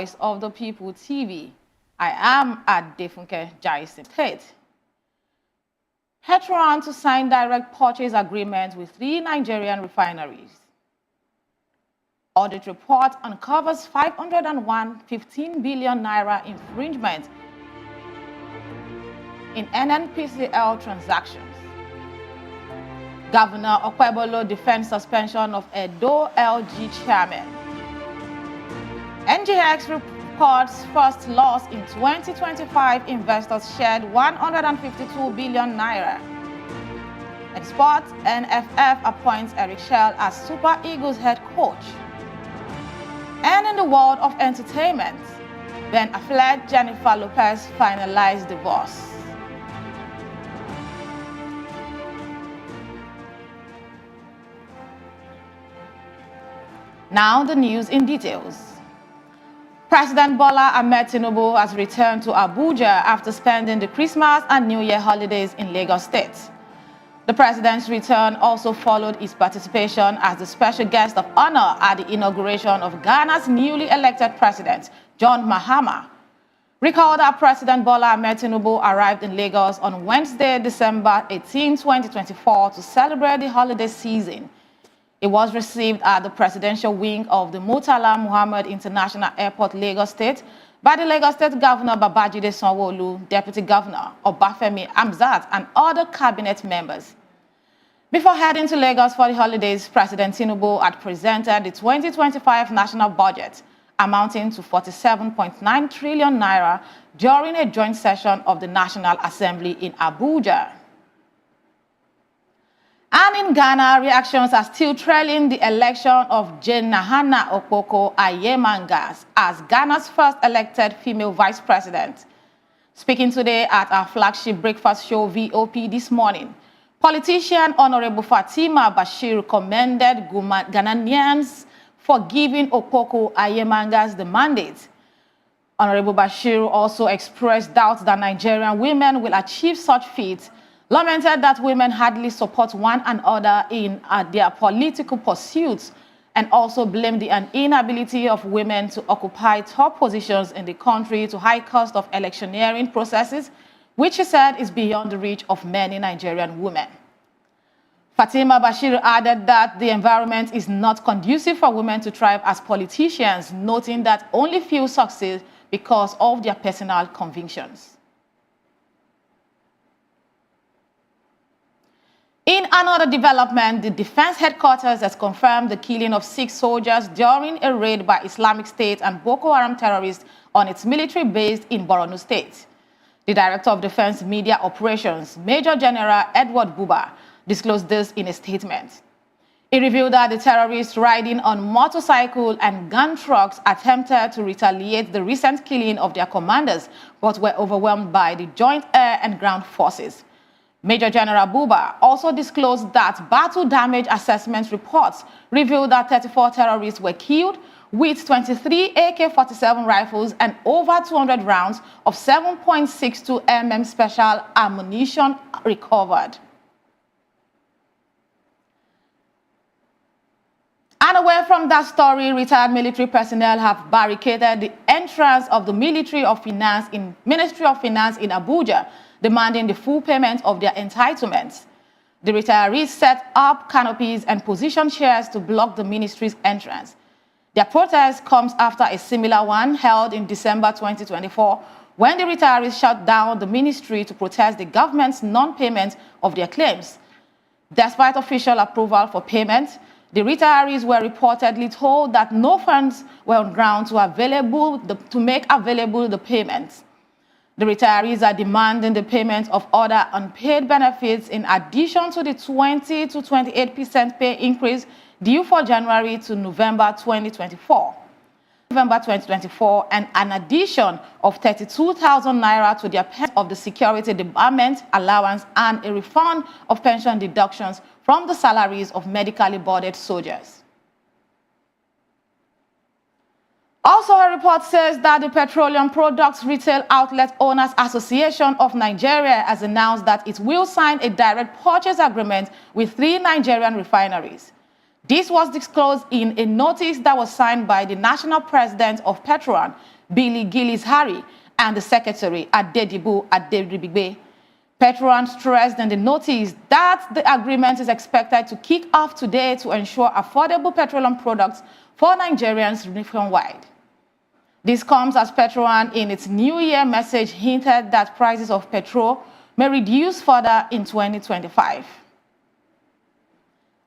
Voice of the People TV. I am at Defunke Jaisi Tate. Petron to sign direct purchase agreement with 3 Nigerian refineries. Audit report uncovers 515 billion naira infringement in NNPCL transactions. Governor Okwebolo defends suspension of Edo LG chairman. NGX reports first loss in 2025. Investors shared 152 billion naira. And sports, NFF appoints Eric Shell as Super Eagles head coach. And in the world of entertainment, Ben Affleck, Jennifer Lopez finalized divorce. Now the news in details. President Bola Ahmed Tinubu has returned to Abuja after spending the Christmas and New Year holidays in Lagos State. The president's return also followed his participation as the special guest of honor at the inauguration of Ghana's newly elected president, John Mahama. Recall that President Bola Ahmed Tinubu arrived in Lagos on Wednesday, December 18, 2024 to celebrate the holiday season. It was received at the presidential wing of the Murtala Muhammad International Airport, Lagos State, by the Lagos State Governor Babajide Sanwo-Olu, Deputy Governor Obafemi Hamzat, and other cabinet members. Before heading to Lagos for the holidays, President Tinubu had presented the 2025 national budget, amounting to 47.9 trillion naira, during a joint session of the National Assembly in Abuja. And in Ghana, reactions are still trailing the election of Jane Nahana Okpoko Ayemangas as Ghana's first elected female vice president. Speaking today at our flagship breakfast show VOP this morning, politician Honorable Fatima Bashir commended Ghanaians for giving Okpoko Ayemangas the mandate. Honorable Bashir also expressed doubts that Nigerian women will achieve such feats, lamented that women hardly support one another in their political pursuits, and also blamed the inability of women to occupy top positions in the country to high cost of electioneering processes, which he said is beyond the reach of many Nigerian women. Fatima Bashir added that the environment is not conducive for women to thrive as politicians, noting that only few succeed because of their personal convictions. In another development, the Defense Headquarters has confirmed the killing of 6 soldiers during a raid by Islamic State and Boko Haram terrorists on its military base in Borno State. The Director of Defense Media Operations, Major General Edward Buba, disclosed this in a statement. He revealed that the terrorists riding on motorcycle and gun trucks attempted to retaliate the recent killing of their commanders, but were overwhelmed by the joint air and ground forces. Major General Buba also disclosed that battle damage assessment reports revealed that 34 terrorists were killed, with 23 AK-47 rifles and over 200 rounds of 7.62 mm special ammunition recovered. And away from that story, retired military personnel have barricaded the entrance of the Ministry of Finance in Abuja, demanding the full payment of their entitlements. The retirees set up canopies and positioned chairs to block the ministry's entrance. Their protest comes after a similar one held in December 2024, when the retirees shut down the ministry to protest the government's non-payment of their claims. Despite official approval for payment, the retirees were reportedly told that no funds were on ground to make available the payments. The retirees are demanding the payment of other unpaid benefits in addition to the 20 to 28% pay increase due for January to November 2024. And an addition of 32,000 naira to their pay of the security department allowance and a refund of pension deductions from the salaries of medically boarded soldiers. Also, a report says that the Petroleum Products Retail Outlet Owners Association of Nigeria has announced that it will sign a direct purchase agreement with 3 Nigerian refineries. This was disclosed in a notice that was signed by the national president of Petron, Billy Gillis-Harry, and the secretary, Adedibu Aderibigbe. Petron stressed in the notice that the agreement is expected to kick off today to ensure affordable petroleum products for Nigerians nationwide. This comes as Petron, in its New Year message, hinted that prices of petrol may reduce further in 2025.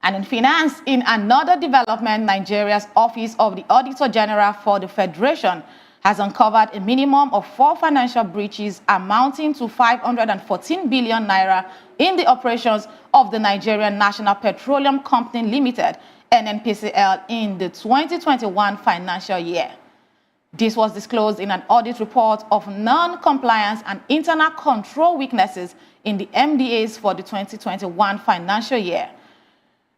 And in finance, in another development, Nigeria's Office of the Auditor General for the Federation has uncovered a minimum of 4 financial breaches amounting to 514 billion naira in the operations of the Nigerian National Petroleum Company Limited, NNPCL, in the 2021 financial year. This was disclosed in an audit report of non-compliance and internal control weaknesses in the MDAs for the 2021 financial year.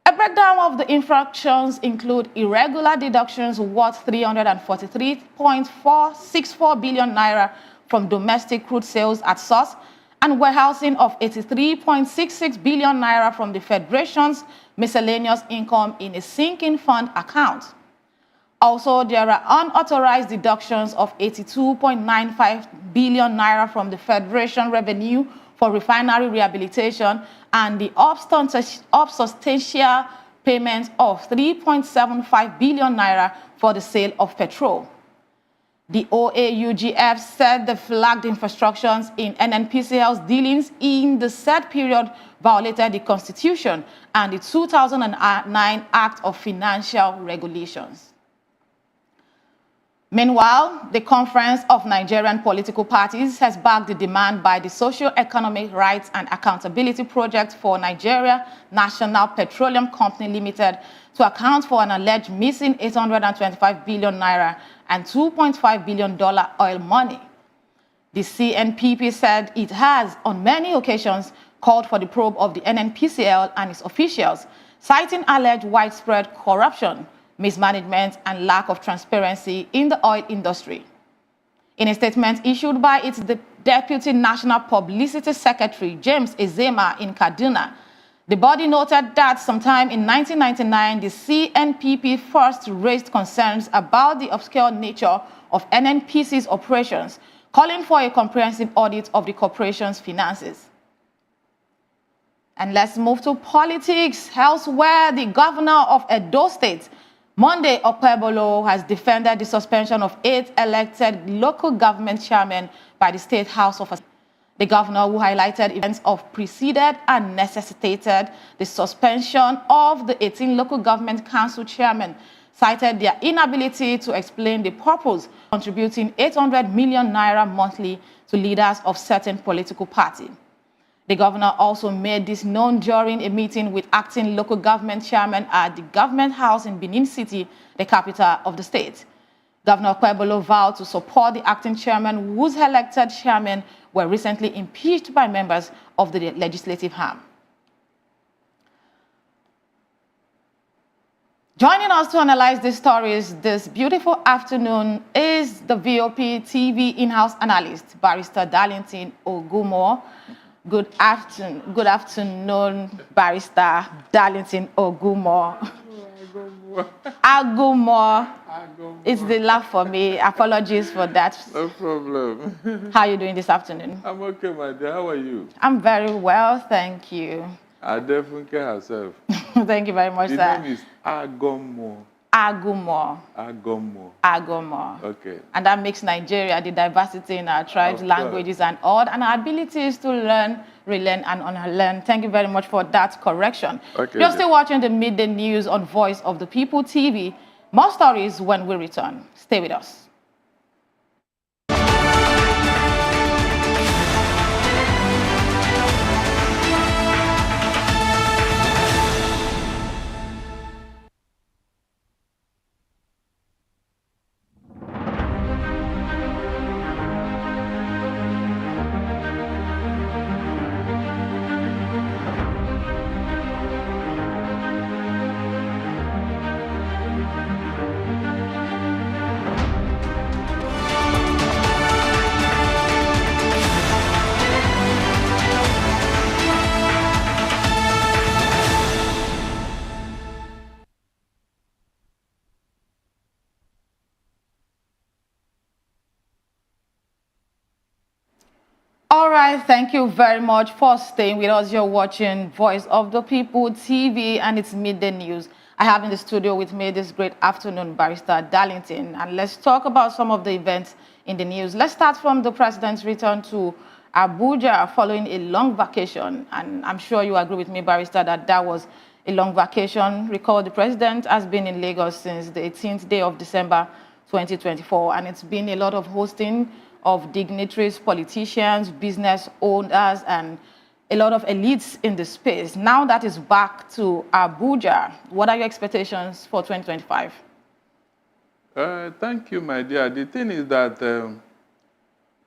A breakdown of the infractions include irregular deductions worth 343.464 billion naira from domestic crude sales at source and warehousing of 83.66 billion naira from the Federation's miscellaneous income in a sinking fund account. Also, there are unauthorized deductions of 82.95 billion naira from the Federation revenue for refinery rehabilitation and the substantial payment of 3.75 billion naira for the sale of petrol. The OAUGF said the flagged infractions in NNPCL's dealings in the said period violated the Constitution and the 2009 Act of Financial Regulations. Meanwhile, the Conference of Nigerian Political Parties has backed the demand by the Socio-Economic Rights and Accountability Project for Nigeria National Petroleum Company Limited to account for an alleged missing 825 billion naira and $2.5 billion oil money. The CNPP said it has, on many occasions, called for the probe of the NNPCL and its officials, citing alleged widespread corruption, mismanagement, and lack of transparency in the oil industry. In a statement issued by its Deputy National Publicity Secretary, James Ezema, in Kaduna, the body noted that sometime in 1999, the CNPP first raised concerns about the obscure nature of NNPC's operations, calling for a comprehensive audit of the corporation's finances. And let's move to politics. Elsewhere, the governor of Edo State, Monday Okpebolo, has defended the suspension of 8 elected local government chairmen by the State House of Assembly. The governor, who highlighted events of preceded and necessitated the suspension of the 18 local government council chairmen, cited their inability to explain the purpose of contributing 800 million naira monthly to leaders of certain political parties. The governor also made this known during a meeting with acting local government chairmen at the Government House in Benin City, the capital of the state. Governor Okpebolo vowed to support the acting chairman whose elected chairmen were recently impeached by members of the legislative arm. Joining us to analyze these stories this beautiful afternoon is the VOP TV in-house analyst, Barrister Darlington Ogumo. Good afternoon, Barrister Darlington Ogumo. Agumo. It's the laugh for me. Apologies for that. No problem. How are you doing this afternoon? I'm okay, my dear. How are you? I'm very well, thank you. Adefunke herself. Thank you very much, The sir. name is Agomo. Agumo. Agomo. Agomo. Okay. And that makes Nigeria, the diversity in our tribes, Of languages, and all, and our abilities to learn, relearn, and unlearn. Thank you very much for that correction. Okay, You're still watching the Midday News on Voice of the People TV. More stories when we return. Stay with us. All right, thank you very much for staying with us. You're watching Voice of the People TV and it's midday news. I have in the studio with me this great afternoon, Barrister Darlington, and let's talk about some of the events in the news. Let's start from the president's return to Abuja following a long vacation, and I'm sure you agree with me, Barrister, that that was a long vacation. Recall the president has been in Lagos since the 18th day of December 2024, and it's been a lot of hosting of dignitaries, politicians, business owners, and a lot of elites in the space. Now that is back to Abuja, what are your expectations for 2025? Thank you, my dear. The thing is that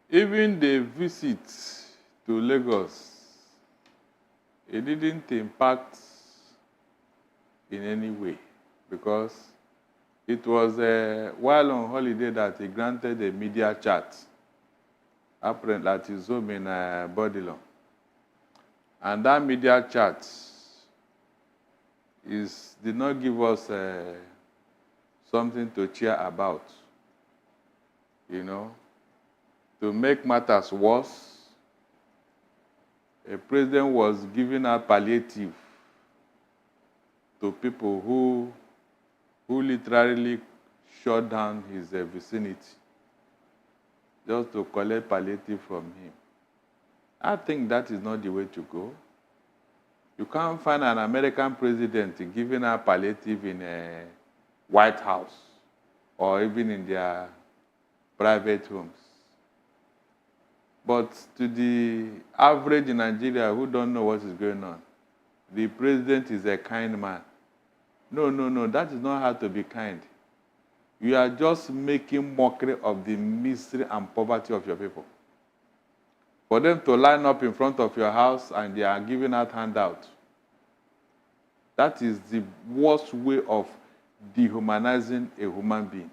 even the visit to Lagos, it didn't impact in any way because it was while on holiday that he granted a media chat, apparently at his home in Bodilon. And that media chat did not give us something to cheer about. You know, to make matters worse, a president was giving out palliative to people who literally shut down his vicinity just to collect palliative from him. I think that is not the way to go. You can't find an American president giving out palliative in a White House or even in their private homes. But to the average in Nigeria who don't know what is going on, the president is a kind man. No, that is not how to be kind. You are just making mockery of the misery and poverty of your people. For them to line up in front of your house and they are giving out handouts, that is the worst way of dehumanizing a human being.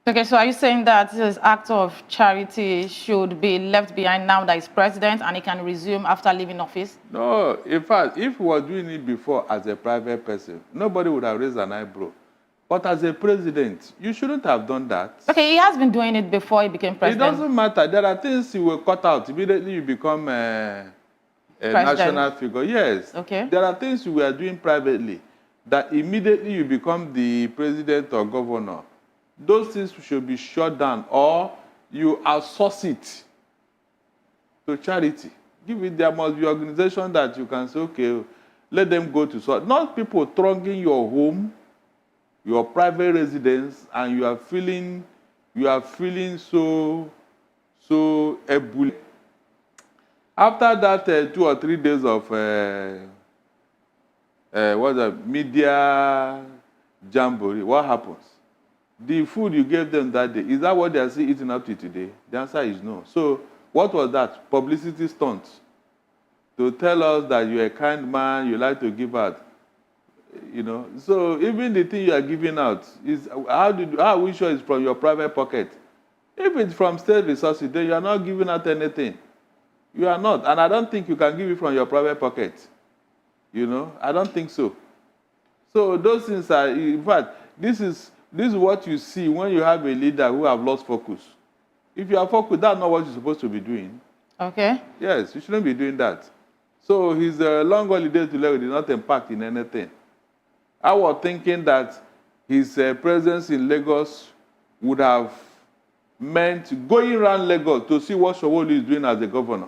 Okay, so are you saying that this act of charity should be left behind now that he's president and he can resume after leaving office? No, in fact, if he was doing it before as a private person, nobody would have raised an eyebrow. But as a president, you shouldn't have done that. Okay, he has been doing it before he became president. It doesn't matter. There are things you will cut out. Immediately you become a national figure. Yes. Okay. There are things you were doing privately that immediately you become the president or governor. Those things should be shut down or you outsource it to charity. There must be organization that you can say, okay, let them go to sort. Not people thronging your home, your private residence, and you are feeling so ebullied. After that 2 or 3 days of media jamboree, what happens? The food you gave them that day, is that what they are still eating up to today? The answer is no. So what was that? Publicity stunt to tell us that you're a kind man, you like to give out. You know, so even the thing you are giving out is how are we sure it's from your private pocket? If it's from state resources, then you are not giving out anything. You are not, and I don't think you can give it from your private pocket. You know, I don't think so. So those things are, in fact, this is what you see when you have a leader who have lost focus. If you are focused, that's not what you're supposed to be doing. Okay. Yes, you shouldn't be doing that. So his long holiday to Lagos did not impact in anything. I was thinking that his presence in Lagos would have meant going around Lagos to see what Sanwo-Olu is doing as a governor.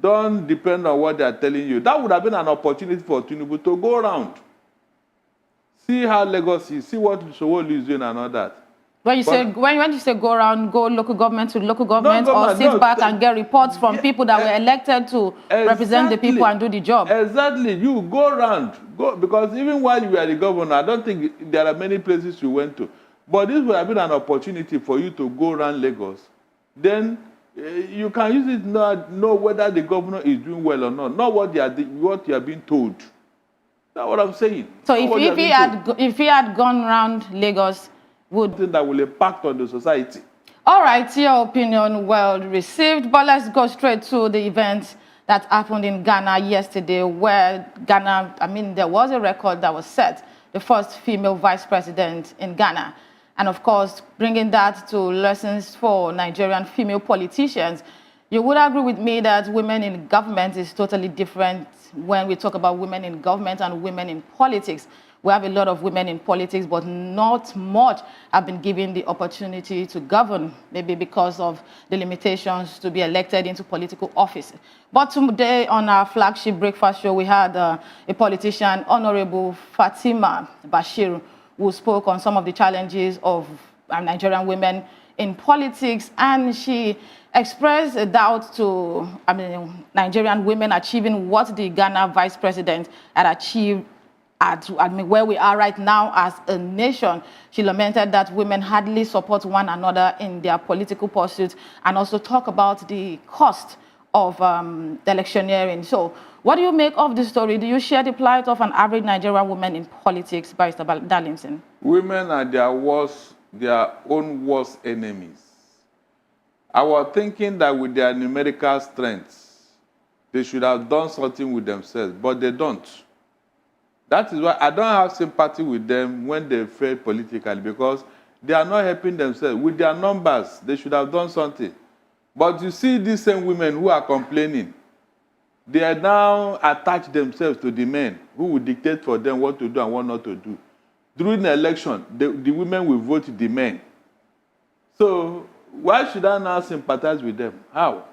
Don't depend on what they are telling you. That would have been an opportunity for Tinubu to go around. See how Lagos is, see what Sanwo-Olu is doing and all that. When you say go around, go local government to local government, or sit back and get reports from people that were elected to represent the people and do the job. Exactly. You go around. Because even while you were the governor, I don't think there are many places you went to. But this would have been an opportunity for you to go around Lagos. Then you can use it to know whether the governor is doing well or not what you are being told. That's what I'm saying. So if he had gone around Lagos, would that will impact on the society. All right, your opinion well received, but let's go straight to the event that happened in Ghana yesterday, where there was a record that was set, the first female vice president in Ghana. and of course, bringing that to lessons for Nigerian female politicians. You would agree with me that women in government is totally different when we talk about women in government and women in politics. We have a lot of women in politics, but not much have been given the opportunity to govern, maybe because of the limitations to be elected into political office. But today on our flagship breakfast show, we had a politician, Honorable Fatima Bashir, who spoke on some of the challenges of Nigerian women in politics, and she expressed a doubt to Nigerian women achieving what the Ghana vice president had achieved at where we are right now as a nation. She lamented that women hardly support one another in their political pursuits, and also talk about the cost of electioneering. So what do you make of this story? Do you share the plight of an average Nigerian woman in politics, Barrister Darlington? Women are their own worst enemies. I was thinking that with their numerical strengths, they should have done something with themselves, but they don't. That is why I don't have sympathy with them when they fail politically, because they are not helping themselves. With their numbers, they should have done something. But you see these same women who are complaining, they are now attached themselves to the men who will dictate for them what to do and what not to do. During the election, the women will vote the men. So why should I now sympathize with them? How?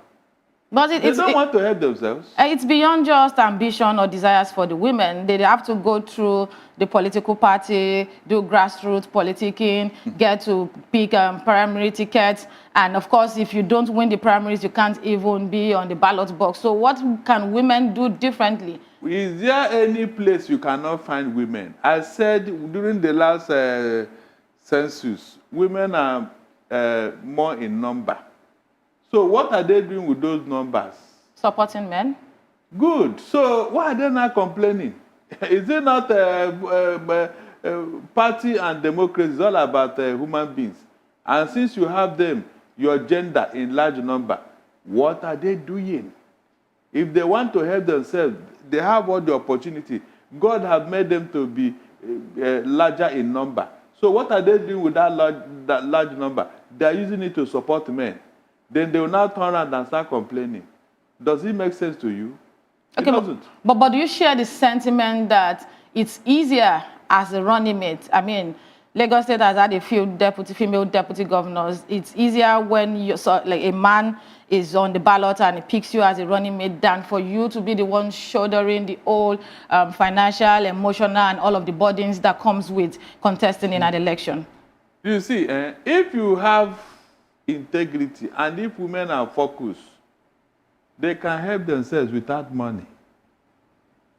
But they don't want to help themselves. It's beyond just ambition or desires for the women. They have to go through the political party, do grassroots politicking, get to pick primary tickets. And of course, if you don't win the primaries, you can't even be on the ballot box. So what can women do differently? Is there any place you cannot find women? I said during the last census, women are more in number. So what are they doing with those numbers? Supporting men. Good. So why are they not complaining? Is it not party and democracy? It's all about human beings. And since you have them, your gender in large number, what are they doing? If they want to help themselves, they have all the opportunity. God has made them to be larger in number. So what are they doing with that large number? They are using it to support men. Then they will now turn around and start complaining. Does it make sense to you? Okay, it doesn't. But do you share the sentiment that it's easier as a running mate? I mean, Lagos State has had a few female deputy governors. It's easier when a man is on the ballot and he picks you as a running mate than for you to be the one shouldering the whole financial, emotional, and all of the burdens that comes with contesting in an election. You see, if you have integrity and if women are focused, they can help themselves without money.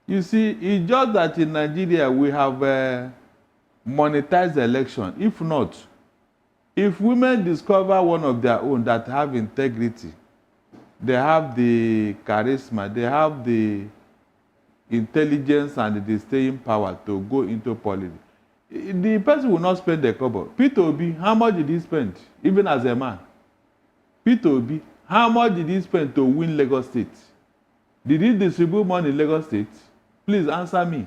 You see, it's just that in Nigeria we have monetized the election. If not, if women discover one of their own that have integrity, they have the charisma, they have the intelligence and the staying power to go into politics, the person will not spend the kobo. Peter Obi, how much did he spend, even as a man? Peter Obi, how much did he spend to win Lagos State? Did he distribute money in Lagos State? Please answer me.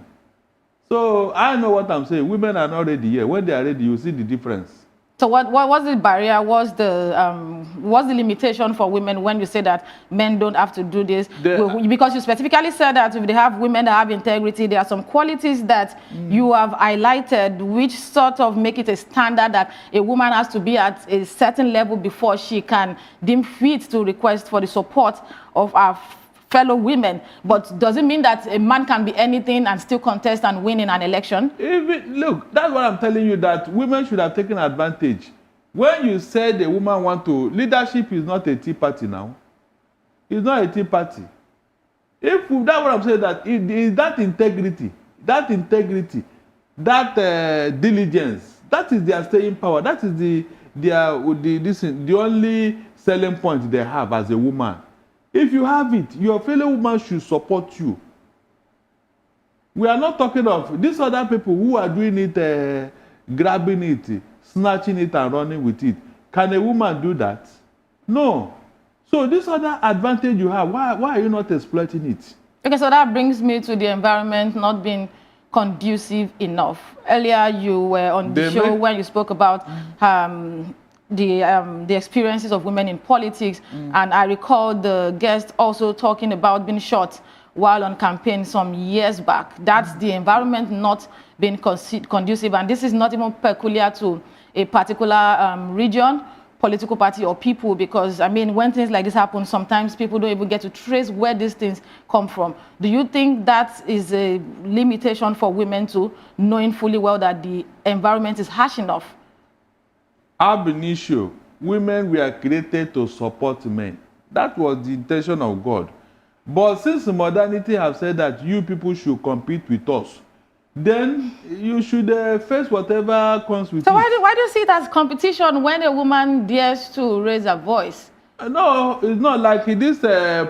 So I know what I'm saying. Women are not ready yet. When they are ready, you see the difference. So what was the barrier? What's the limitation for women when you say that men don't have to do this? Because you specifically said that if they have women that have integrity, there are some qualities that you have highlighted which sort of make it a standard that a woman has to be at a certain level before she can deem fit to request for the support of our fellow women. But does it mean that a man can be anything and still contest and win in an election? Look, that's what I'm telling you, that women should have taken advantage. When you said a woman want to, leadership is not a tea party now. It's not a tea party. That's what I'm saying, that it is that integrity, that diligence, that is their staying power. That is the only selling point they have as a woman. If you have it, your fellow woman should support you. We are not talking of these other people who are doing it, grabbing it, snatching it and running with it. Can a woman do that? No. So this other advantage you have, why are you not exploiting it? Okay, so that brings me to the environment not being conducive enough? Earlier, you were on the show when you spoke about the experiences of women in politics, and I recall the guest also talking about being shot while on campaign some years back. That's the environment not being conducive, and this is not even peculiar to a particular region, political party, or people, because I mean, when things like this happen, sometimes people don't even get to trace where these things come from. Do you think that is a limitation for women to knowing fully well that the environment is harsh enough? Ab initio, women were created to support men. That was the intention of God. But since modernity have said that you people should compete with us, then you should face whatever comes with it. So why do you see it as competition when a woman dares to raise her voice? No, it's not like in this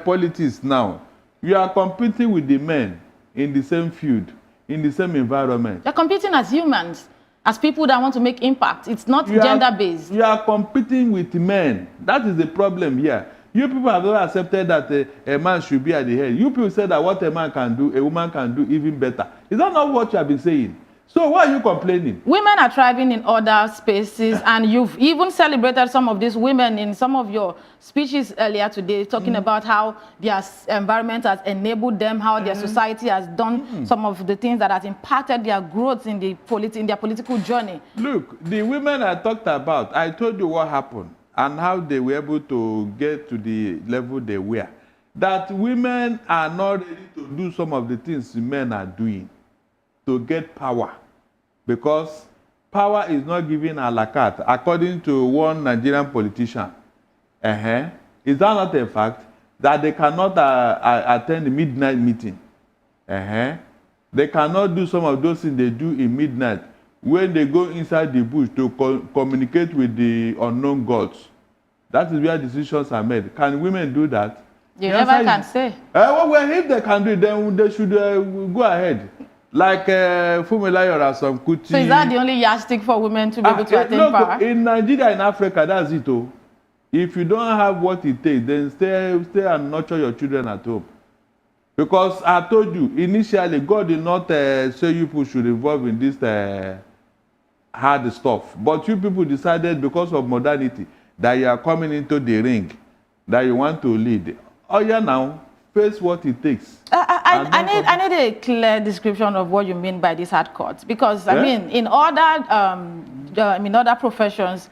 politics now. You are competing with the men in the same field, in the same environment. You're competing as humans, as people that want to make impact. It's not gender-based. You are competing with men. That is the problem here. You people have never accepted that a man should be at the head. You people say that what a man can do, a woman can do even better. Is that not what you have been saying? So why are you complaining? Women are thriving in other spaces, and you've even celebrated some of these women in some of your speeches earlier today, talking about how their environment has enabled them, how their society has done some of the things that has impacted their growth in their political journey. Look, the women I talked about, I told you what happened and how they were able to get to the level they were. That women are not ready to do some of the things men are doing to get power, because power is not given a la carte, according to one Nigerian politician. Is that not a fact? That they cannot attend the midnight meeting. They cannot do some of those things they do in midnight when they go inside the bush to communicate with the unknown gods. That is where decisions are made. Can women do that? You never can say. Well, if they can do it, then they should go ahead. Like Fumilayo or some Kuti. So is that the only yardstick for women to be able to attain power? In Nigeria, in Africa, that's it. Oh. If you don't have what it takes, then stay and nurture your children at home. Because I told you, initially, God did not say you people should involve in this hard stuff. But you people decided, because of modernity, that you are coming into the ring, that you want to lead. Oh yeah, now face what it takes. I need a clear description of what you mean by this hard cut, because I mean, in other professions,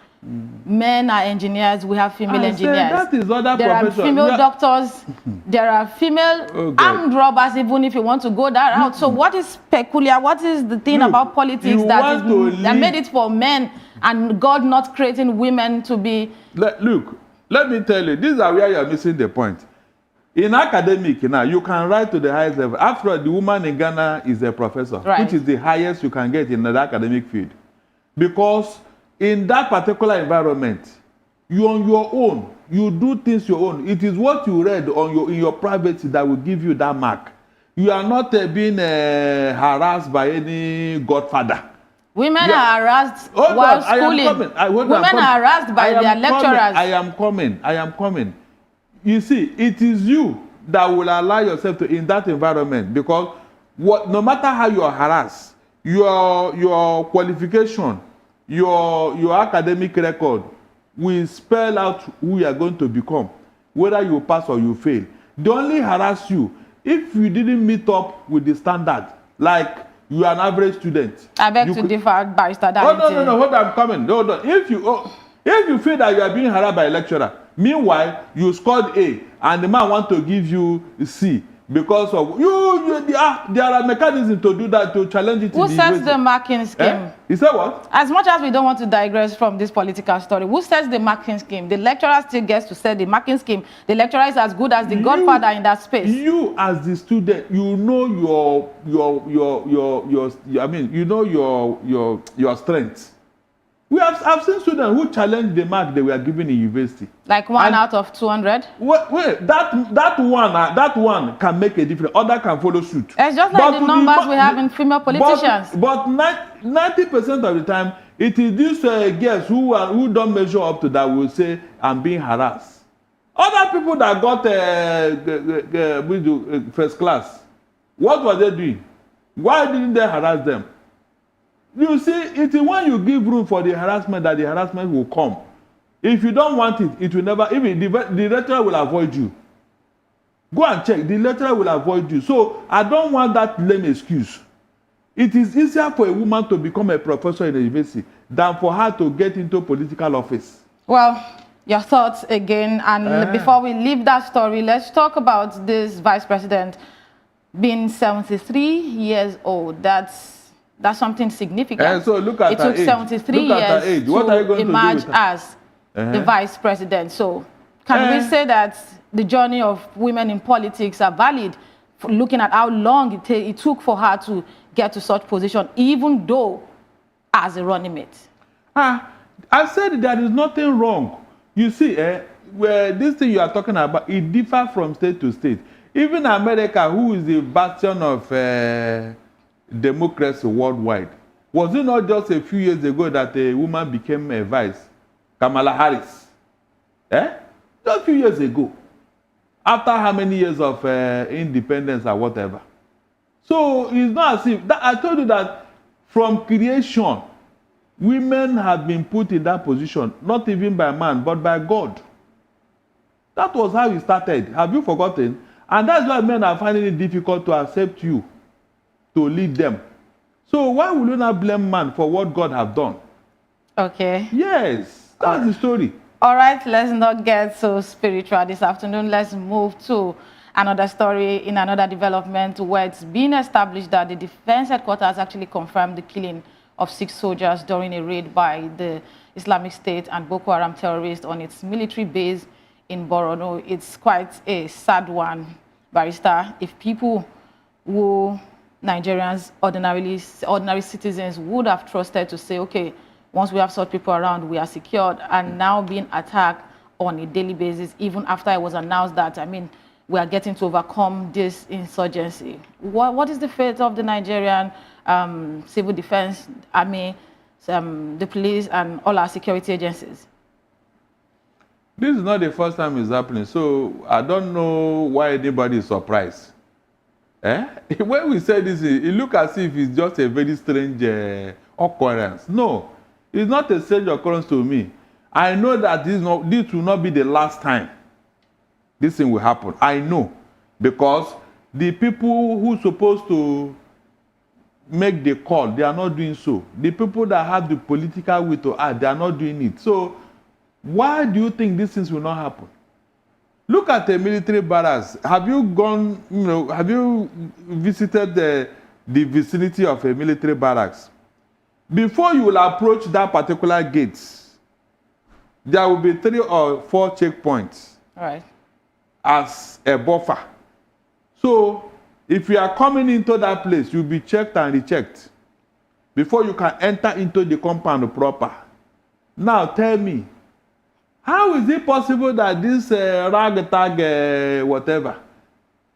men are engineers. We have female engineers. That is other there are female doctors. There are female armed robbers. Even if you want to go that route. So what is peculiar? What is the thing about politics that made it for men, and God not creating women to be? Look, let me tell you, this is where you are missing the point. In academic now, you can write to the highest level. After all, the woman in Ghana is a professor, which is the highest you can get in the academic field. Because in that particular environment, you on your own, you do things your own. It is what you read in your privacy that will give you that mark. You are not being harassed by any godfather. Women are harassed while schooling. Women are harassed by their lecturers. I am coming. You see, it is you that will allow yourself to in that environment, because no matter how you are harassed, your qualification, your academic record will spell out who you are going to become, whether you pass or you fail. They only harass you if you didn't meet up with the standard, like you are an average student. I beg to differ, Barrister. No, hold on, I'm coming. Hold on. If you feel that you are being harassed by a lecturer, meanwhile you scored A and the man want to give you C because of there are mechanisms to do that, to challenge it. Who sets the marking scheme? You say what? As much as we don't want to digress from this political story, who sets the marking scheme? The lecturer still gets to set the marking scheme. The lecturer is as good as the godfather in that space. You as the student, you know your strengths. I've seen students who challenge the mark they were given in university. Like one out of 200? Wait, that one can make a difference. Other can follow suit. It's just like the numbers we have in female politicians. But 90% of the time, it is these girls who don't measure up to that will say, I'm being harassed. Other people that got first class, what were they doing? Why didn't they harass them? You see, it is when you give room for the harassment that the harassment will come. If you don't want it, it will never, even the lecturer will avoid you. Go and check, the lecturer will avoid you. So I don't want that lame excuse. It is easier for a woman to become a professor in a university than for her to get into political office. Well, your thoughts again, and before we leave that story, let's talk about this vice president being 73 years old. That's something significant. So look at it took 73 years what are you going to emerge to do as the vice president. So can we say that the journey of women in politics are valid, for looking at how long it took for her to get to such position, even though as a running mate? I said there is nothing wrong. You see, where this thing you are talking about, it differs from state to state. Even America, who is the bastion of democracy worldwide, was it not just a few years ago that a woman became a vice? Kamala Harris. Just a few years ago. After how many years of independence or whatever. So it's not as if, I told you that from creation, women have been put in that position, not even by man, but by God. That was how it started. Have you forgotten? And that's why men are finding it difficult to accept you, to lead them. So why will you not blame man for what God have done? Okay. Yes, that's the story. All right, let's not get so spiritual this afternoon. Let's move to another story in another development where it's been established that the defense headquarters actually confirmed the killing of 6 soldiers during a raid by the Islamic State and Boko Haram terrorists on its military base in Borno. It's quite a sad one, Barrister. If people who Nigerians, ordinary citizens would have trusted to say, okay, once we have such people around, we are secured, and now being attacked on a daily basis, even after it was announced that, I mean, we are getting to overcome this insurgency. What is the fate of the Nigerian civil defense, army, the police, and all our security agencies? This is not the first time it's happening, so I don't know why anybody is surprised. When we say this, it looks as if it's just a very strange occurrence. No, it's not a strange occurrence to me. I know that this will not be the last time this thing will happen. I know, because the people who are supposed to make the call, they are not doing so. The people that have the political will to act, they are not doing it. So why do you think these things will not happen? Look at the military barracks. Have you gone, have you visited the vicinity of a military barracks? Before you will approach that particular gate, there will be 3 or 4 checkpoints. All right. As a buffer. So if you are coming into that place, you'll be checked and rechecked before you can enter into the compound proper. Now tell me, how is it possible that this ragtag whatever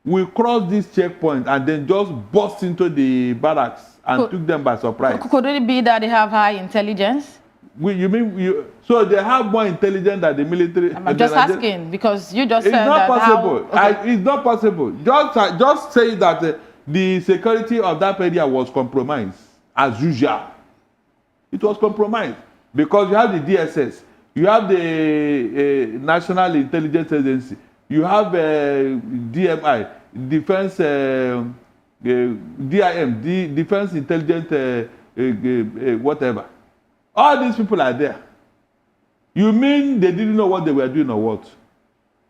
will cross this checkpoint and then just burst into the barracks and took them by surprise? Could it be that they have high intelligence? So they have more intelligence than the military? I'm just asking, because you just said that. It's not possible. It's not possible. Just say that the security of that area was compromised, as usual. It was compromised because you have the DSS, you have the National Intelligence Agency, you have DMI, Defense DIM, Defense Intelligence whatever. All these people are there. You mean they didn't know what they were doing or what?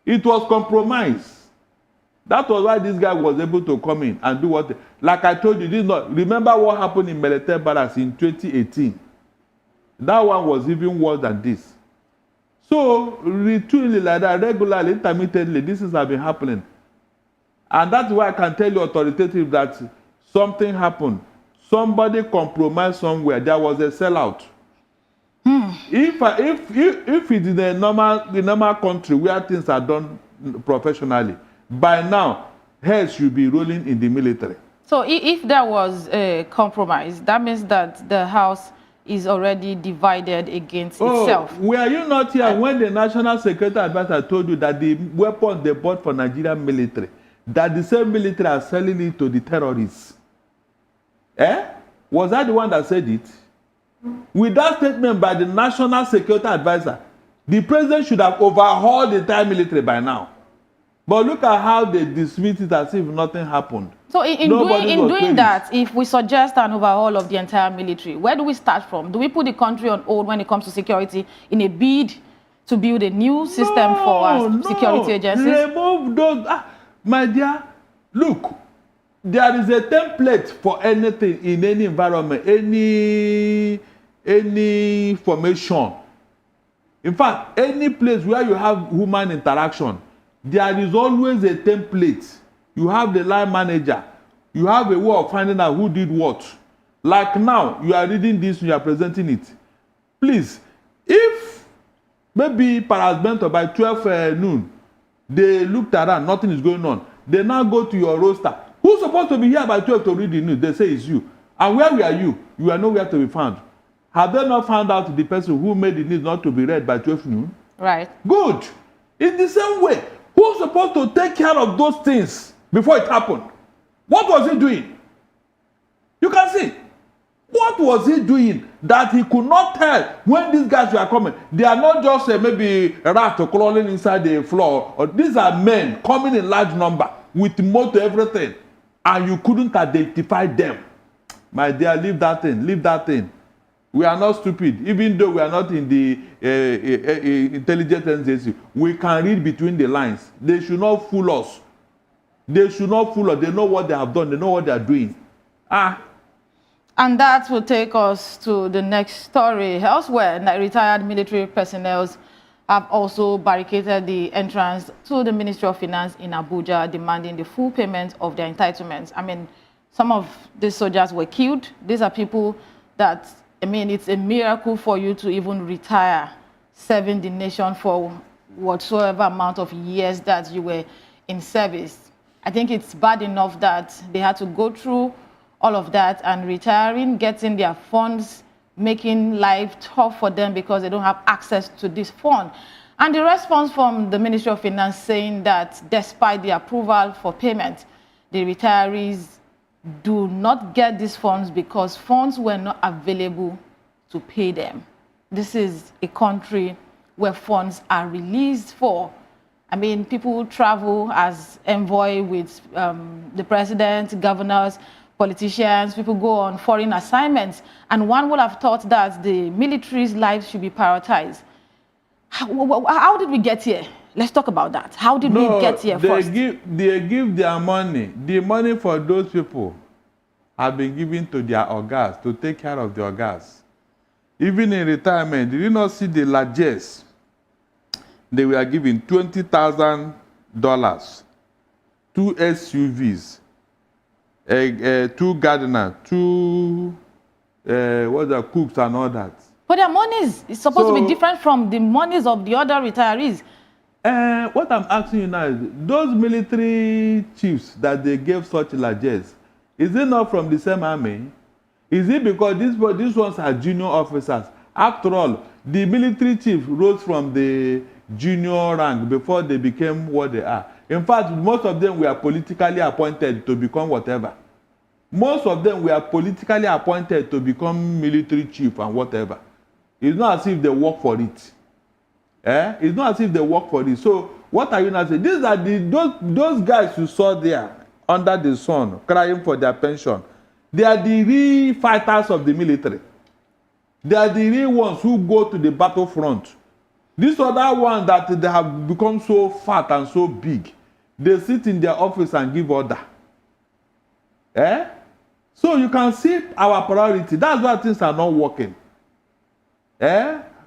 It was compromised. That was why this guy was able to come in and do what. Like I told you, remember what happened in military barracks in 2018? That one was even worse than this. So, routinely like that, regularly, intermittently, this has been happening. And that's why I can tell you authoritatively that something happened. Somebody compromised somewhere. There was a sellout. If it is a normal country where things are done professionally, by now, heads should be rolling in the military. So if there was a compromise, that means that the House is already divided against itself. Were you not here when the National Security Advisor told you that the weapons they bought for Nigerian military, that the same military are selling it to the terrorists? Was I the one that said it? With that statement by the National Security Advisor, the president should have overhauled the entire military by now. But look at how they dismiss it as if nothing happened. So in doing that, if we suggest an overhaul of the entire military, where do we start from? Do we put the country on hold when it comes to security in a bid to build a new system for our security agencies? Remove those. My dear, look, there is a template for anything in any environment, any formation. In fact, any place where you have human interaction, there is always a template. You have the line manager. You have a way of finding out who did what. Like now, you are reading this, you are presenting it. Please, if maybe perhaps by 12 noon, they looked around, nothing is going on. They now go to your roster. Who's supposed to be here by 12 to read the news? They say it's you. And where were you? You are nowhere to be found. Have they not found out the person who made the news not to be read by 12 noon? Right. Good. In the same way, who's supposed to take care of those things before it happened? What was he doing? You can see. What was he doing that he could not tell when these guys were coming? They are not just maybe rats crawling inside the floor. Or these are men coming in large number with motor everything. And you couldn't identify them. My dear, leave that thing. Leave that thing. We are not stupid. Even though we are not in the intelligence agency, we can read between the lines. They should not fool us. They should not fool us. They know what they have done. They know what they are doing. And that will take us to the next story. Elsewhere, retired military personnel have also barricaded the entrance to the Ministry of Finance in Abuja, demanding the full payment of their entitlements. I mean, some of these soldiers were killed. These are people that, I mean, it's a miracle for you to even retire, serving the nation for whatsoever amount of years that you were in service. I think it's bad enough that they had to go through all of that and retiring, getting their funds, making life tough for them because they don't have access to this fund. And the response from the Ministry of Finance saying that despite the approval for payment, the retirees do not get these funds because funds were not available to pay them. This is a country where funds are released for. I mean, people travel as envoy with the president, governors, politicians, people go on foreign assignments, and one would have thought that the military's lives should be prioritized. How did we get here? Let's talk about that. How did we get here first? They give their money. The money for those people have been given to their organs, to take care of the organs. Even in retirement, did you not see the largesse? They were given $20,000, 2 SUVs, 2 gardeners, 2 cooks and all that. But their monies is supposed to be different from the monies of the other retirees. What I'm asking you now is, those military chiefs that they gave such largesse, is it not from the same army? Is it because these ones are junior officers? After all, the military chief rose from the junior rank before they became what they are. In fact, most of them were politically appointed to become whatever. Most of them were politically appointed to become military chief and whatever. It's not as if they work for it. It's not as if they work for it. So what are you not saying? These are those guys you saw there under the sun crying for their pension. They are the real fighters of the military. They are the real ones who go to the battlefront. These other ones that they have become so fat and so big, they sit in their office and give order. So you can see our priority. That's why things are not working.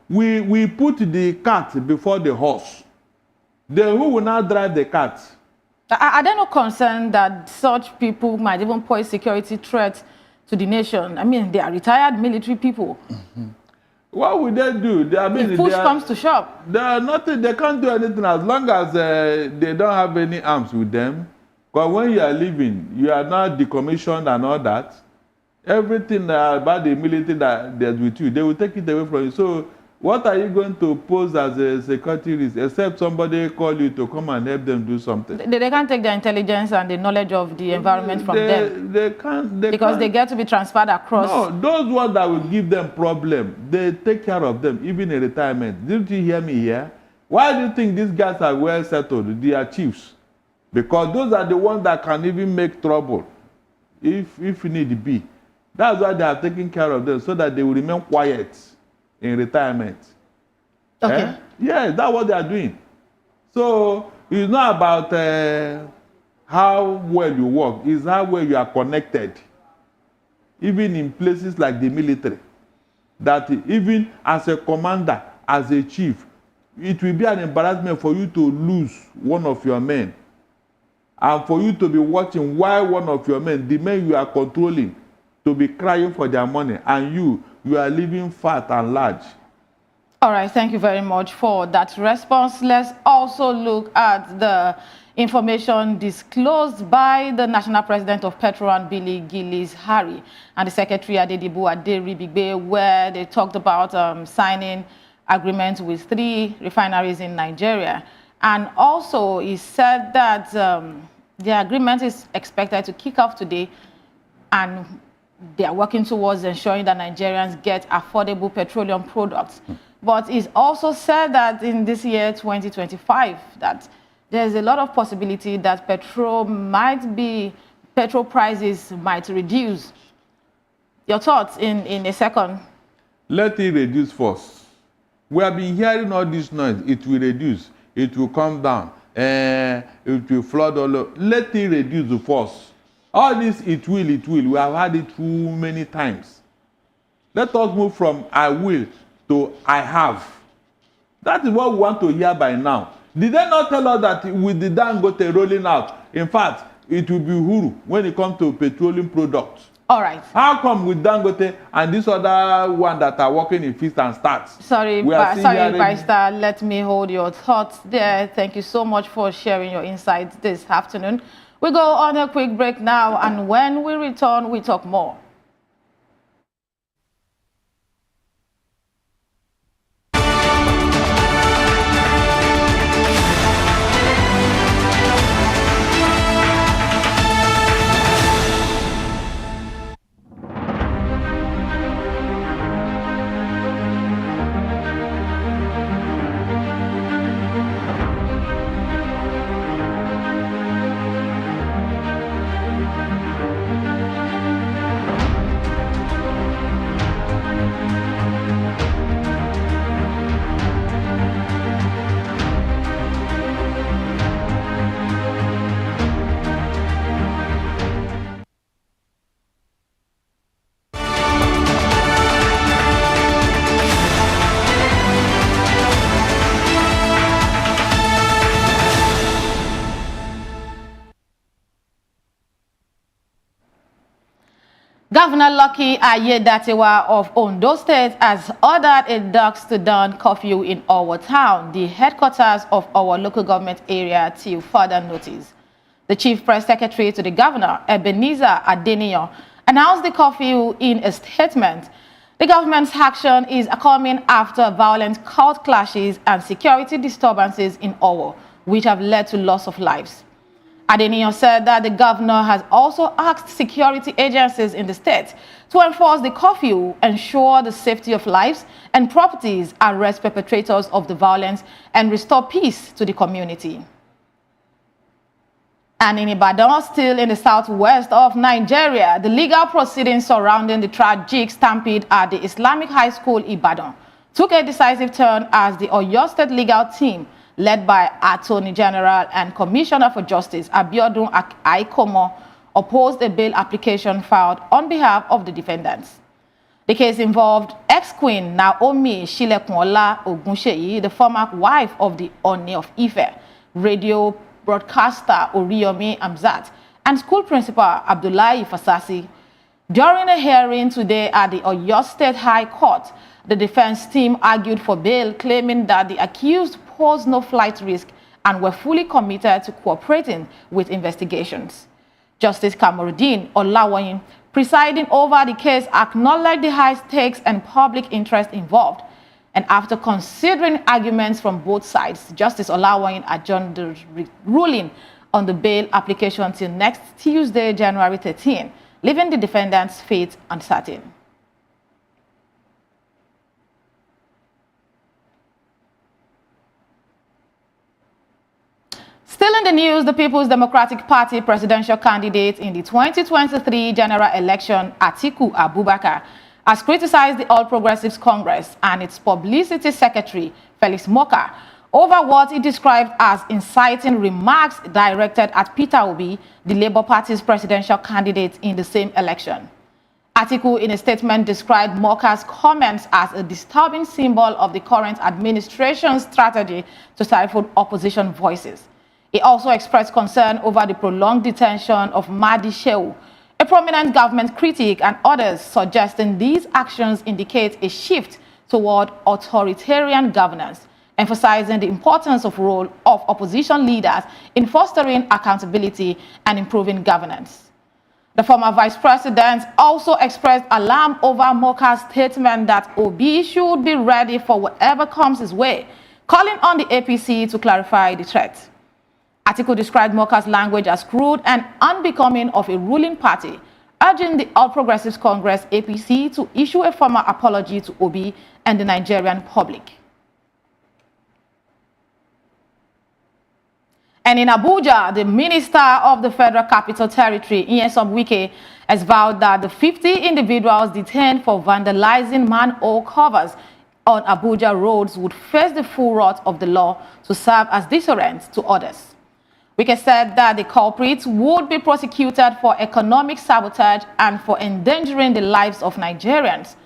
We put the cart before the horse. Then who will now drive the cart? Are they not concerned that such people might even pose security threats to the nation? I mean, they are retired military people. Mm-hmm. What would they do? If push comes to shove. They can't do anything as long as they don't have any arms with them. Because when you are leaving, you are not decommissioned and all that. Everything about the military that's with you, they will take it away from you. So What are you going to pose as a security risk, except somebody call you to come and help them do something? They can't take the intelligence and the knowledge of the environment from them. They can't. Because they get to be transferred across. No, those ones that will give them problem, they take care of them, even in retirement. Didn't you hear me here? Why do you think these guys are well settled? They are chiefs. Because those are the ones that can even make trouble if need be. That's why they are taking care of them, so that they will remain quiet in retirement. Okay. Yeah, that's what they are doing. So it's not about how well you work, it's how well you are connected. Even in places like the military, that even as a commander, as a chief, it will be an embarrassment for you to lose one of your men, and for you to be watching while one of your men, the men you are controlling, to be crying for their money, and you are living fat and large. All right, thank you very much for that response. Let's also look at the information disclosed by the National President of Petro and Billy Gillies Harry and the Secretary Adedibu Aderibigbe, where they talked about signing agreements with 3 refineries in Nigeria. And also, he said that the agreement is expected to kick off today, and they are working towards ensuring that Nigerians get affordable petroleum products. But he's also said that in this year, 2025, that there's a lot of possibility that petrol prices might reduce. Your thoughts in a second? Let it reduce first. We have been hearing all this noise. It will reduce. It will come down. It will flood all over. Let it reduce first. All this, it will. We have had it too many times. Let us move from I will to I have. That is what we want to hear by now. Did they not tell us that with the Dangote rolling out, in fact, it will be Uhuru when it comes to petroleum products? All right. How come with Dangote and this other one that are working in feast and starts? Sorry, Barrister, let me hold your thoughts there. Thank you so much for sharing your insights this afternoon. We go on a quick break now, and when we return, we talk more. Governor Lucky Aiyedatiwa of Ondo State has ordered a dusk-to-dawn curfew in Owo Town, the headquarters of our local government area, till further notice. The Chief Press Secretary to the Governor, Ebenezer Adeniyo, announced the curfew in a statement. The government's action is coming after violent court clashes and security disturbances in Owo, which have led to loss of lives. Adeniyo said that the governor has also asked security agencies in the state to enforce the curfew, ensure the safety of lives and properties, arrest perpetrators of the violence, and restore peace to the community. And in Ibadan, still in the southwest of Nigeria, the legal proceedings surrounding the tragic stampede at the Islamic High School Ibadan took a decisive turn as the Oyo State legal team, led by Attorney General and Commissioner for Justice Abiodun Aikomo, opposed a bail application filed on behalf of the defendants. The case involved ex-queen Naomi Shilekunla Ogunseyi, the former wife of the Oni of Ife, radio broadcaster Oriyomi Amzat, and school principal Abdullahi Fasasi. During a hearing today at the Oyo State High Court, the defense team argued for bail, claiming that the accused posed no flight risk and were fully committed to cooperating with investigations. Justice Kamorudeen Olawoyin, presiding over the case, acknowledged the high stakes and public interest involved. And after considering arguments from both sides, Justice Olawayin adjourned the ruling on the bail application until next Tuesday, January 13, leaving the defendant's fate uncertain. Still in the news, the People's Democratic Party presidential candidate in the 2023 general election, Atiku Abubakar, has criticized the All Progressives Congress and its publicity secretary, Felix Moka, over what he described as inciting remarks directed at Peter Obi, the Labour Party's presidential candidate in the same election. Atiku, in a statement, described Moka's comments as a disturbing symbol of the current administration's strategy to stifle opposition voices. He also expressed concern over the prolonged detention of Mahdi Shehu, a prominent government critic, and others, suggesting these actions indicate a shift toward authoritarian governance, emphasizing the importance of role of opposition leaders in fostering accountability and improving governance. The former vice president also expressed alarm over Moka's statement that Obi should be ready for whatever comes his way, calling on the APC to clarify the threat. Atiku described Moka's language as crude and unbecoming of a ruling party, urging the All Progressives Congress APC to issue a formal apology to Obi and the Nigerian public. And in Abuja, the Minister of the Federal Capital Territory, Nyesom Wike, has vowed that the 50 individuals detained for vandalizing manhole covers on Abuja roads would face the full wrath of the law to serve as deterrent to others. Wike said that the culprits would be prosecuted for economic sabotage and for endangering the lives of Nigerians.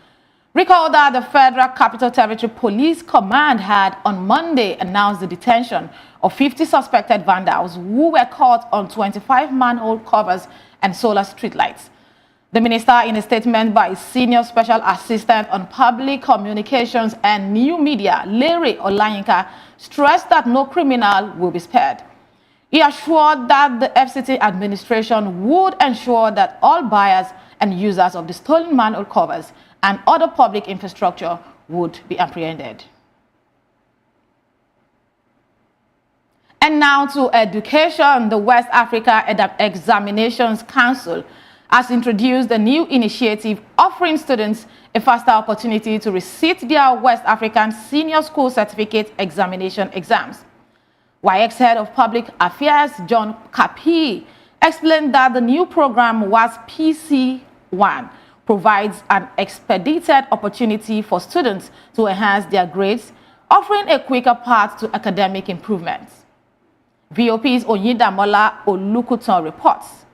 Recall that the Federal Capital Territory Police Command had on Monday announced the detention of 50 suspected vandals who were caught on 25 manhole covers and solar streetlights. The minister, in a statement by Senior Special Assistant on Public Communications and New Media, Larry Olayinka, stressed that no criminal will be spared. He assured that the FCT administration would ensure that all buyers and users of the stolen manhole covers and other public infrastructure would be apprehended. And now to education. The West Africa Examinations Council has introduced a new initiative offering students a faster opportunity to resit their West African Senior School Certificate Examination exams. WAEC's Head of Public Affairs, John Kapi, explained that the new program, WAS PC1, provides an expedited opportunity for students to enhance their grades, offering a quicker path to academic improvements. VOP's Onyidamola Olukuton reports.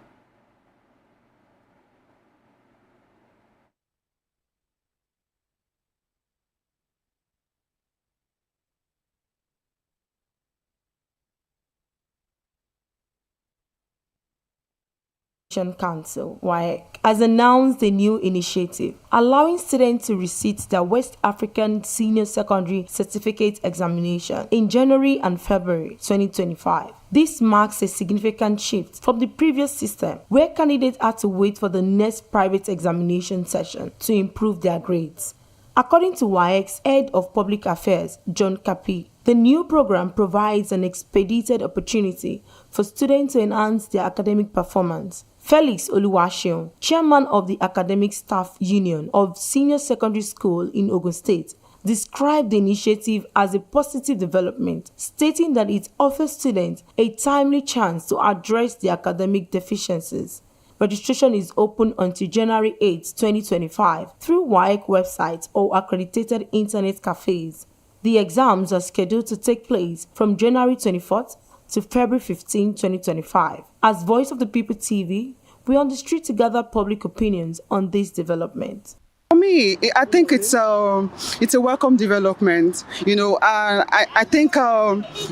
Council, WAEC, has announced a new initiative allowing students to resit their West African Senior Secondary Certificate Examination in January and February 2025. This marks a significant shift from the previous system, where candidates had to wait for the next private examination session to improve their grades. According to WAEC's Head of Public Affairs, John Kapi, the new program provides an expedited opportunity for students to enhance their academic performance. Felix Oluwaseun, chairman of the Academic Staff Union of Senior Secondary School in Ogun State, described the initiative as a positive development, stating that it offers students a timely chance to address their academic deficiencies. Registration is open until January 8, 2025 through WAEC websites or accredited internet cafes. The exams are scheduled to take place from January 24th to February 15, 2025. As Voice of the People TV, we're on the street to gather public opinions on this development. For me, I think it's a welcome development. You know, I think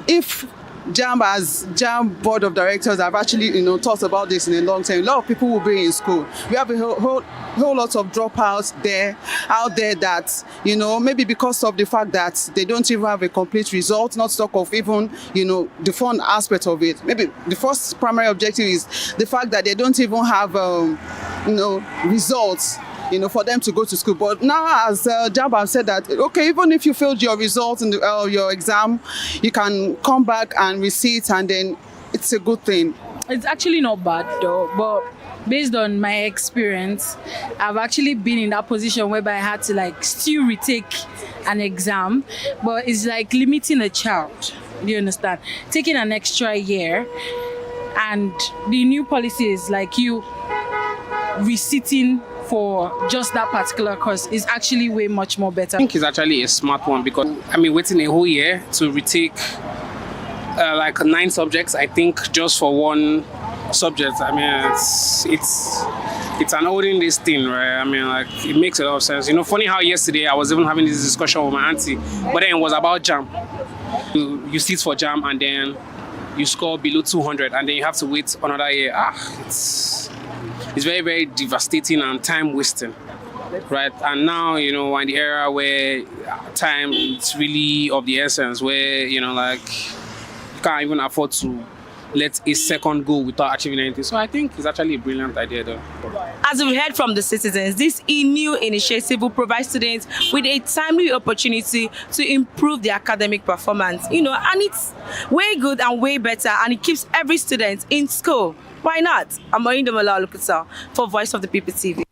if JAMB board of directors have actually, thought about this in a long time, a lot of people will be in school. We have a whole lot of dropouts out there that, maybe because of the fact that they don't even have a complete result, not talk of even, the fun aspect of it. Maybe the first primary objective is the fact that they don't even have, results. for them to go to school. But now, as Jab have said that, okay, even if you failed your results in your exam, you can come back and resit, and then it's a good thing. It's actually not bad though, but based on my experience, I've actually been in that position whereby I had to still retake an exam, but it's like limiting a child. Do you understand? Taking an extra year, and the new policy is you resitting for just that particular course is actually way much more better. I think it's actually a smart one because waiting a whole year to retake 9 subjects, I think just for one subject. It's an olden days thing, right? It makes a lot of sense. Funny how yesterday I was even having this discussion with my auntie, but then it was about JAM. You sit for JAM and then you score below 200 and then you have to wait another year. It's very, very devastating and time wasting, right? And now, we're in the era where time is really of the essence, where, you can't even afford to let a second go without achieving anything. So I think it's actually a brilliant idea though. As we've heard from the citizens, this new initiative will provide students with a timely opportunity to improve their academic performance, and it's way good and way better, and it keeps every student in school. Why not? I'm Orindomola Olukusa for Voice of the People TV.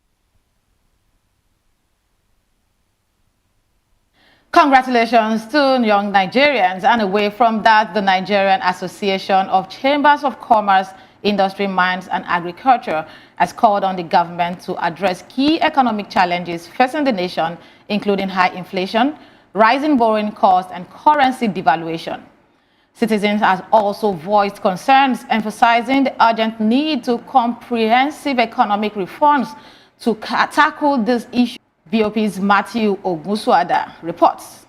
Congratulations to young Nigerians. And away from that, the Nigerian Association of Chambers of Commerce, Industry, Mines and Agriculture has called on the government to address key economic challenges facing the nation, including high inflation, rising borrowing costs and currency devaluation. Citizens have also voiced concerns, emphasizing the urgent need to comprehensive economic reforms to tackle this issue. VOP's Matthew Ogunsuada reports.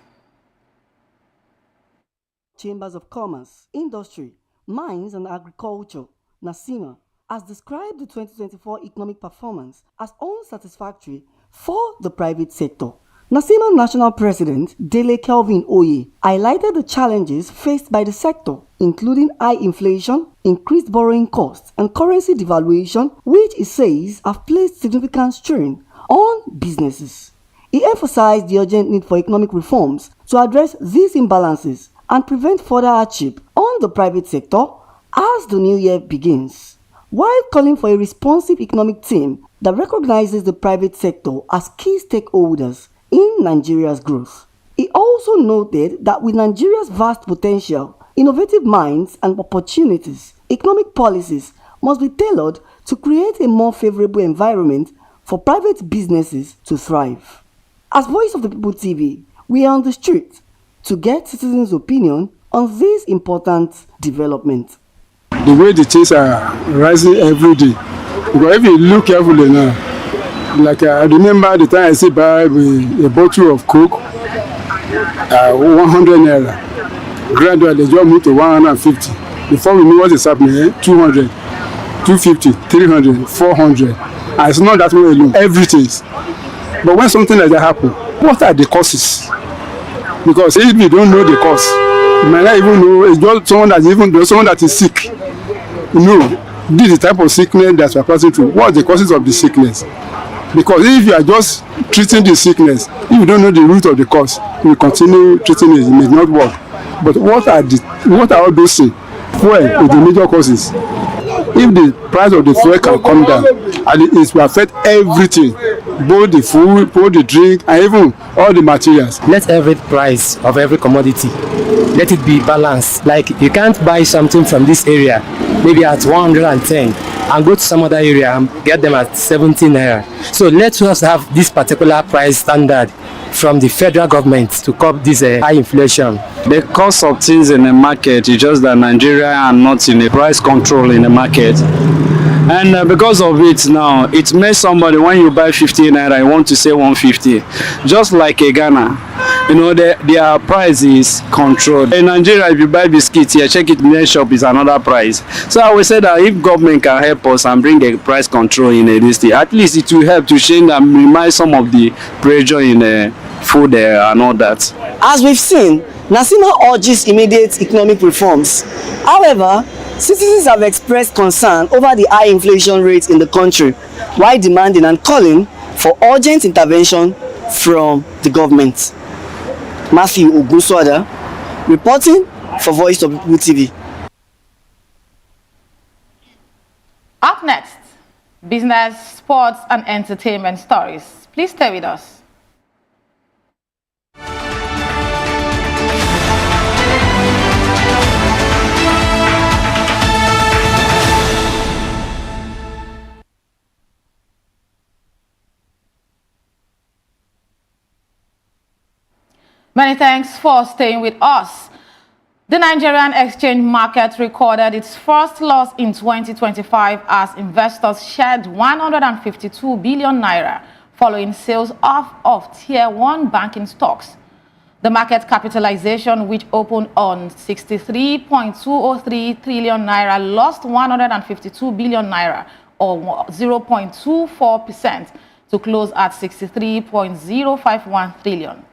Chambers of Commerce, Industry, Mines and Agriculture, NASIMA, has described the 2024 economic performance as unsatisfactory for the private sector. NASIMA National President Dele Kelvin Oye highlighted the challenges faced by the sector, including high inflation, increased borrowing costs, and currency devaluation, which he says have placed significant strain on businesses. He emphasized the urgent need for economic reforms to address these imbalances and prevent further hardship on the private sector as the new year begins, while calling for a responsive economic team that recognizes the private sector as key stakeholders in Nigeria's growth. He also noted that with Nigeria's vast potential, innovative minds and opportunities, economic policies must be tailored to create a more favorable environment for private businesses to thrive. As Voice of the People TV, we are on the street to get citizens' opinion on this important development. The way the things are rising every day, because if you look carefully now, I remember the time I say buy a bottle of Coke, 100 naira. Gradually, they just moved to 150. Before we know what is happening, 200, 250, 300, 400. And it's not that way alone, everything. But when something like that happens, what are the causes? Because if you don't know the cause, you might not even know it's just someone that is sick. This is the type of sickness that we are passing through. What are the causes of the sickness? Because if you are just treating the sickness, if you don't know the root of the cause, you will continue treating it may not work. But what are all those things? Fuel is the major causes. If the price of the fuel can come down, and it will affect everything, both the food, both the drink, and even all the materials. Let every price of every commodity, let it be balanced. Like you can't buy something from this area, maybe at 110, and go to some other area and get them at 17 naira. So let us have this particular price standard from the federal government to curb this high inflation. The cost of things in the market is just that Nigeria are not in a price control in the market. And because of it now, it makes somebody, when you buy 50 naira, you want to say 150. Just like a Ghana, their price is controlled. In Nigeria, if you buy biscuits here, check it in the shop, is another price. So I would say that if government can help us and bring a price control in this thing, at least it will help to change and minimize some of the pressure in the food and all that. As we've seen, NASIMA urges immediate economic reforms. However, citizens have expressed concern over the high inflation rates in the country, while demanding and calling for urgent intervention from the government. Matthew Ogunsoada, reporting for Voice of People TV. Up next, business, sports, and entertainment stories. Please stay with us. Many thanks for staying with us. The Nigerian exchange market recorded its first loss in 2025 as investors shed 152 billion naira following sales off of Tier 1 banking stocks. The market capitalization, which opened on 63.203 trillion naira, lost 152 billion naira or 0.24% to close at 63.051 trillion.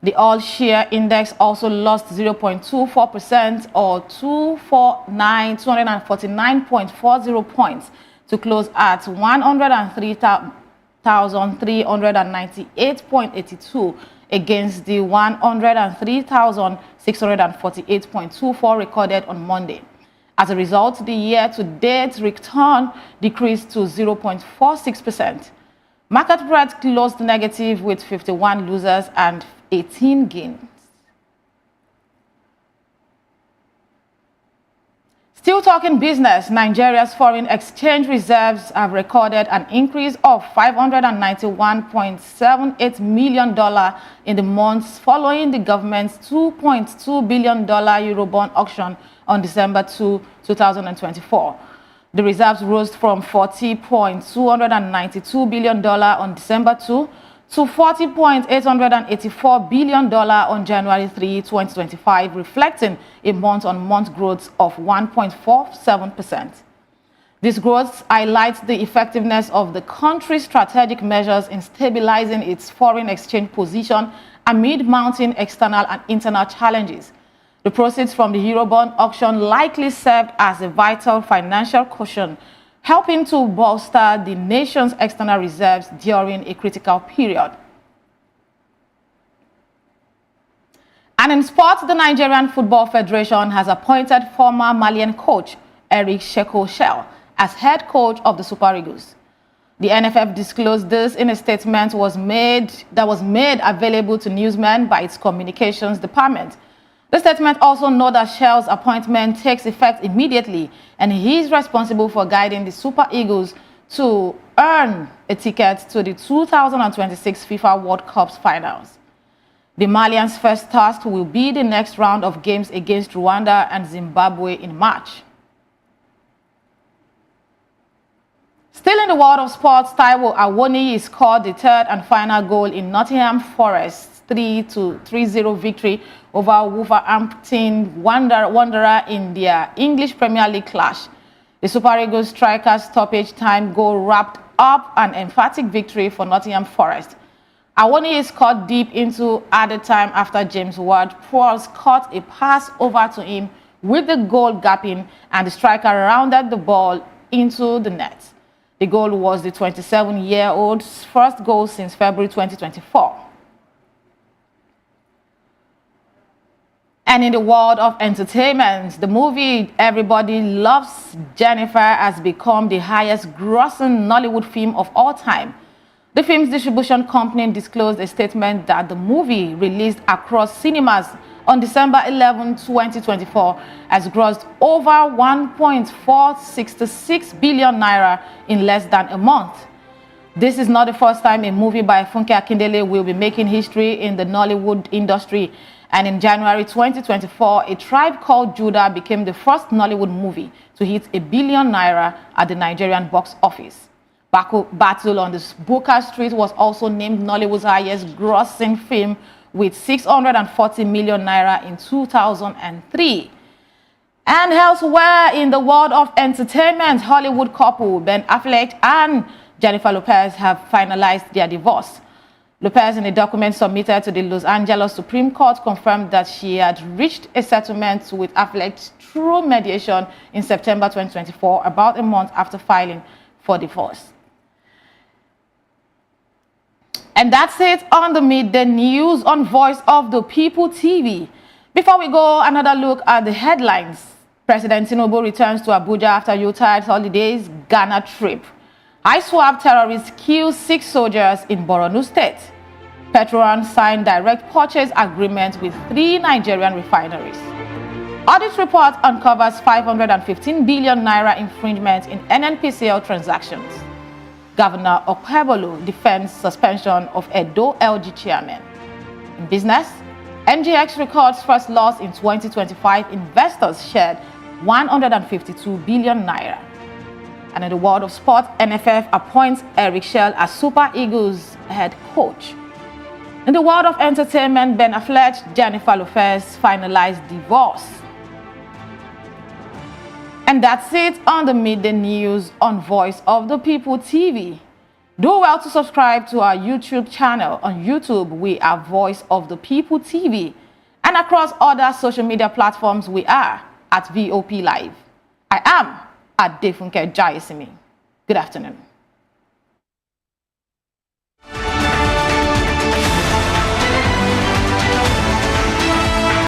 The all-share index also lost 0.24% or 249.40 points to close at 103,398.82 against the 103,648.24 recorded on Monday. As a result, the year-to-date return decreased to 0.46%. Market breadth closed negative with 51 losers and 18 gains. Still talking business, Nigeria's foreign exchange reserves have recorded an increase of $591.78 million in the months following the government's $2.2 billion Eurobond auction on December 2, 2024. The reserves rose from $40.292 billion on December 2 to $40.884 billion on January 3, 2025, reflecting a month-on-month growth of 1.47%. This growth highlights the effectiveness of the country's strategic measures in stabilizing its foreign exchange position amid mounting external and internal challenges. The proceeds from the Eurobond auction likely served as a vital financial cushion, helping to bolster the nation's external reserves during a critical period. And in sports, the Nigerian Football Federation has appointed former Malian coach Eric Sheko Shell as head coach of the Super Eagles. The NFF disclosed this in a statement that was made available to newsmen by its communications department. The statement also noted that Shell's appointment takes effect immediately, and he is responsible for guiding the Super Eagles to earn a ticket to the 2026 FIFA World Cup finals. The Malians' first task will be the next round of games against Rwanda and Zimbabwe in March. Still in the world of sports, Taiwo Awoniyi scored the third and final goal in Nottingham Forest's 3-0 victory over Wolverhampton Wanderer in their English Premier League clash. The Super Eagles striker's stoppage time goal wrapped up an emphatic victory for Nottingham Forest. Awoniyi scored deep into added time after James Ward-Prowse caught a pass over to him with the goal gapping, and the striker rounded the ball into the net. The goal was the 27-year-old's first goal since February 2024. And in the world of entertainment, the movie Everybody Loves Jennifer has become the highest grossing Nollywood film of all time. The film's distribution company disclosed a statement that the movie, released across cinemas on December 11, 2024, has grossed over 1.466 billion naira in less than a month. This is not the first time a movie by Funke Akindele will be making history in the Nollywood industry. And in January 2024, A Tribe Called Judah became the first Nollywood movie to hit 1 billion naira at the Nigerian box office. Battle on the Booker Street was also named Nollywood's highest grossing film with 640 million naira in 2003. And elsewhere in the world of entertainment, Hollywood couple Ben Affleck and Jennifer Lopez have finalized their divorce. Lopez, in a document submitted to the Los Angeles Supreme Court, confirmed that she had reached a settlement with Affleck through mediation in September 2024, about a month after filing for divorce. And that's it on the midday news on Voice of the People TV. Before we go, another look at the headlines. President Tinubu returns to Abuja after Yuletide holidays Ghana trip. Iswap terrorists kill 6 soldiers in Borno State. Petron signed direct purchase agreement with 3 Nigerian refineries. Audit report uncovers 515 billion naira infringement in NNPCL transactions. Governor Okpebholo defends suspension of Edo LG chairman. In business, NGX records first loss in 2025. Investors shared 152 billion naira. And in the world of sport, NFF appoints Eric Shell as Super Eagles head coach. In the world of entertainment, Ben Affleck, Jennifer Lopez finalized divorce. And that's it on the midday news on Voice of the People TV. Do well to subscribe to our YouTube channel. On YouTube, we are Voice of the People TV. And across other social media platforms, we are at VOP Live. I am at Defunke Jayesimi. Good afternoon.